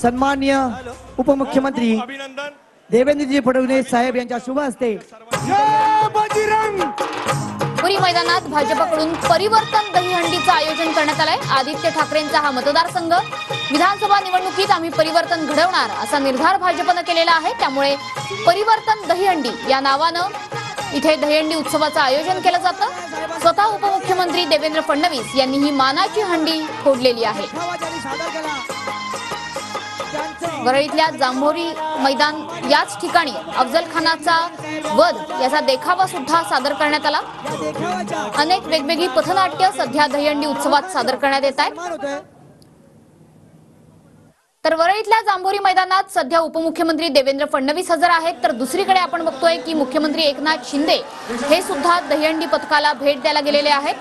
सन्माननीय उपमुख्यमंत्री देवेंद्रजी फडणवीस साहेब यांच्या शुभ हस्ते पुरी मैदानात भाजपकडून परिवर्तन दहीहंडीचं आयोजन करण्यात आलंय। आदित्य ठाकरेंचा हा मतदारसंघ, विधानसभा निवडणुकीत आम्ही परिवर्तन घडवणार असा निर्धार भाजपने केलेला आहे। त्यामुळे परिवर्तन दहीहंडी या नावानं इथे दहीहंडी उत्सवाचं आयोजन केलं जातं। स्वतः उपमुख्यमंत्री देवेंद्र फडणवीस यांनी ही मानाची हंडी फोडलेली आहे। वरळीतल्या जांभोरी मैदान याच ठिकाणी अफजल खानाचा वध याचा देखावा सुद्धा सादर करण्यात आला। अनेक वेगवेगळी पथनाट्य सध्या दहीहंडी उत्सवात सादर करण्यात येत आहेत। तर वरळीतल्या जांभोरी मैदानात सध्या उपमुख्यमंत्री देवेंद्र फडणवीस हजर आहेत, तर दुसरीकडे आपण बघतोय की मुख्यमंत्री एकनाथ शिंदे हे सुद्धा दहीहंडी पथकाला भेट द्यायला गेलेले आहेत।